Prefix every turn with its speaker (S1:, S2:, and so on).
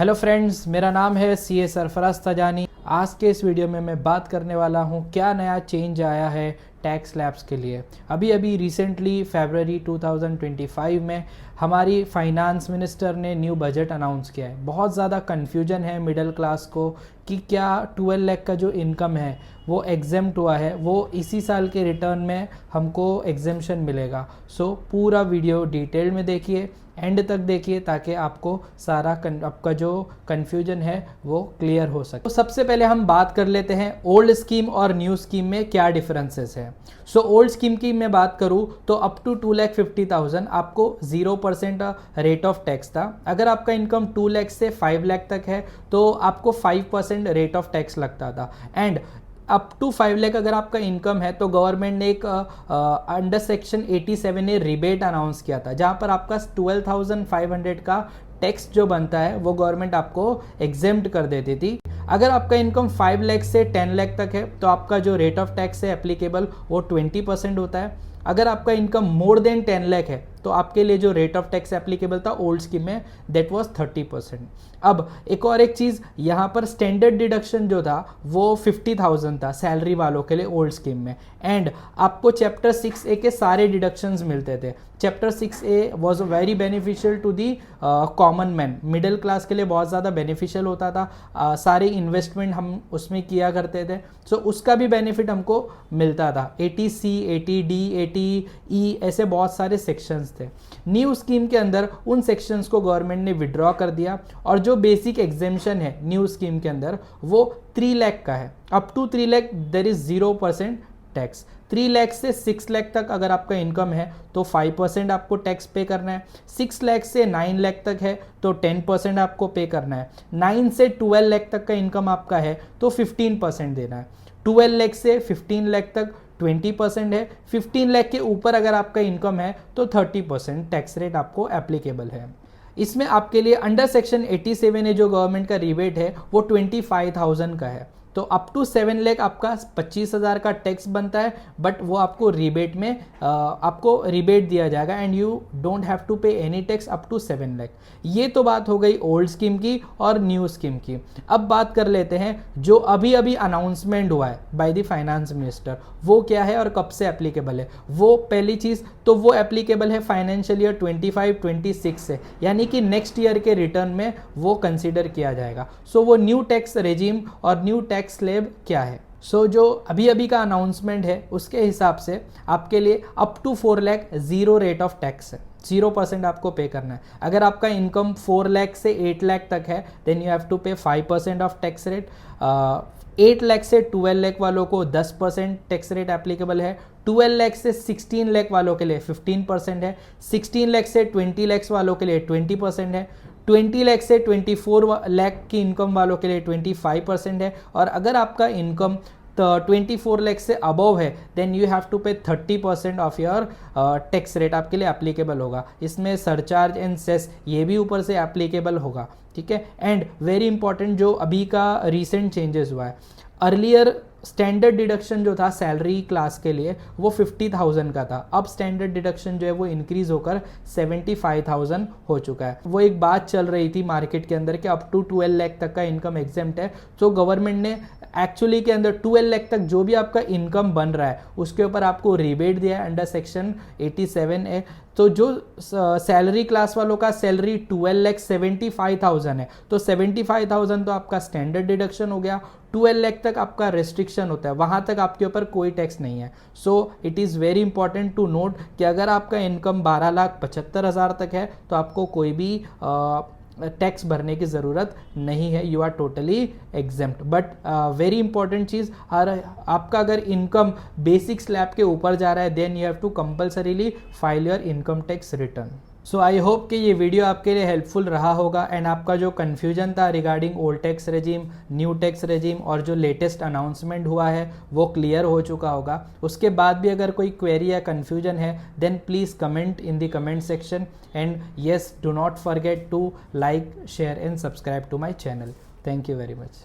S1: Hello friends, मेरा नाम है सीए सरफराज तजानी। आज के इस वीडियो में मैं बात करने वाला हूँ क्या नया चेंज आया है टैक्स स्लैब्स के लिए। अभी रिसेंटली फरवरी 2025 में हमारी फाइनेंस मिनिस्टर ने न्यू बजट अनाउंस किया है। बहुत ज़्यादा कन्फ्यूजन है मिडिल क्लास को कि क्या 12 लाख का जो इनकम है वो एग्जेम्प्ट हुआ है, वो इसी साल के रिटर्न में हमको एग्जेम्पशन मिलेगा। सो पूरा वीडियो डिटेल में देखिए, एंड तक देखिए ताकि आपको सारा आपका जो कन्फ्यूजन है वो क्लियर हो सके। तो सबसे पहले हम बात कर लेते हैं ओल्ड स्कीम और न्यू स्कीम में क्या डिफरेंसेस है। सो ओल्ड स्कीम की मैं बात करूँ तो अप टू 2,50,000 आपको 0% रेट ऑफ टैक्स था। अगर आपका इनकम 2 लाख से 5 लाख तक है तो आपको 5% रेट ऑफ टैक्स लगता था। एंड अप टू 5 लाख अगर आपका इनकम है तो गवर्नमेंट ने एक under section 87A rebate announce किया था, जहां पर आपका 12,500 का टैक्स जो बनता है वो गवर्नमेंट आपको एग्जेम्प्ट कर देती थी। अगर आपका इनकम 5 लाख से 10 लाख तक है तो आपका जो रेट ऑफ टैक्स है एप्लीकेबल वो 20% होता है। अगर आपका इनकम मोर देन 10 लाख है तो आपके लिए जो रेट ऑफ टैक्स एप्लीकेबल था ओल्ड स्कीम में दैट वाज 30%। अब एक चीज़ यहाँ पर स्टैंडर्ड डिडक्शन जो था वो 50,000 था सैलरी वालों के लिए ओल्ड स्कीम में। एंड आपको चैप्टर 6A के सारे डिडक्शंस मिलते थे। Chapter 6A was very beneficial to the common man, middle class के लिए बहुत ज़्यादा बेनिफिशियल होता था। सारे इन्वेस्टमेंट हम उसमें किया करते थे, सो उसका भी बेनिफिट हमको मिलता था। 80C, 80D, 80E ऐसे बहुत सारे सेक्शंस थे। न्यू स्कीम के अंदर उन सेक्शंस को गवर्नमेंट ने विड्रॉ कर दिया और जो बेसिक एग्जेम्पशन है न्यू स्कीम के अंदर वो 3 लाख का है। Up to 3 lakh there is 0% tax. 3 lakh से 6 लाख तक अगर आपका इनकम है तो 5% आपको टैक्स पे करना है। 6 लाख से 9 लाख तक है तो 10% आपको पे करना है। 9 से 12 लाख तक का इनकम आपका है तो 15% देना है। 12 लाख से 15 लाख तक 20% है। 15 लाख के ऊपर अगर आपका इनकम है तो 30% टैक्स रेट आपको एप्लीकेबल है। इसमें आपके लिए अंडर सेक्शन 87A जो गवर्नमेंट का रिबेट है वो 25,000 का है। तो अप टू 7 लाख आपका 25,000 का टैक्स बनता है, बट वो आपको रिबेट में आपको रिबेट दिया जाएगा and you don't have to pay any tax up to 7 lakh. ये तो बात हो गई ओल्ड स्कीम की और न्यू स्कीम की। अब बात कर लेते हैं जो अभी अनाउंसमेंट हुआ है बाय द फाइनेंस मिनिस्टर, वो क्या है और कब से एप्लीकेबल है। वो पहली चीज़ तो वो एप्लीकेबल है फाइनेंशियल ईयर 25-26 से, यानी कि नेक्स्ट ईयर के रिटर्न में वो कंसिडर किया जाएगा। सो वो न्यू टैक्स रेजिम और न्यू टैक्स स्लैब क्या है। सो जो अभी का अनाउंसमेंट है उसके हिसाब से आपके लिए up to 4 lakh zero rate of tax है, 0% आपको पे करना है। अगर आपका इनकम 4 लाख से 8 लाख तक है देन यू हैव टू पे 5% ऑफ टैक्स रेट। 8 लाख से 12 लाख वालों को 10% टैक्स रेट एप्लीकेबल है। 12 लाख से 16 लाख वालों के लिए 15% है। 16 लाख से 20 लाख वालों के लिए 20% है। 20 लाख से 24 लाख की इनकम वालों के लिए 25% है। और अगर आपका इनकम 24 लाख से अबव है देन यू हैव टू पे 30% ऑफ योर टैक्स रेट आपके लिए एप्लीकेबल होगा। इसमें सरचार्ज एंड सेस ये भी ऊपर से एप्लीकेबल होगा, ठीक है। एंड वेरी इंपॉर्टेंट जो अभी का रिसेंट चेंजेस हुआ है, अर्लियर स्टैंडर्ड डिडक्शन जो था सैलरी क्लास के लिए वो 50,000 का था। अब स्टैंडर्ड डिडक्शन जो है वो इंक्रीज होकर 75,000 हो चुका है। वो एक बात चल रही थी मार्केट के अंदर कि अप टू 12 लाख तक का इनकम एग्जेम्प्ट है। तो गवर्नमेंट ने एक्चुअली के अंदर 12 लाख तक जो भी आपका इनकम बन रहा है उसके ऊपर आपको रिबेट दिया है अंडर सेक्शन 87A। तो जो सैलरी क्लास वालों का सैलरी 12,75,000 है तो 75,000 तो आपका स्टैंडर्ड डिडक्शन हो गया। 12 लाख तक आपका रेस्ट्रिक्शन होता है, वहाँ तक आपके ऊपर कोई टैक्स नहीं है। So it is very important to note कि अगर आपका इनकम 12,75,000 तक है तो आपको कोई भी टैक्स भरने की ज़रूरत नहीं है, you are totally exempt. But very important चीज़, आपका अगर इनकम बेसिक स्लैब के ऊपर जा रहा है then you have to compulsorily file your income tax return. So I hope कि ये वीडियो आपके लिए हेल्पफुल रहा होगा एंड आपका जो कन्फ्यूजन था regarding old tax regime, new tax regime और जो लेटेस्ट अनाउंसमेंट हुआ है वो क्लियर हो चुका होगा। उसके बाद भी अगर कोई क्वेरी या कन्फ्यूजन है then please comment in the comment section and yes do not forget to like, share and subscribe to my channel. Thank you very much.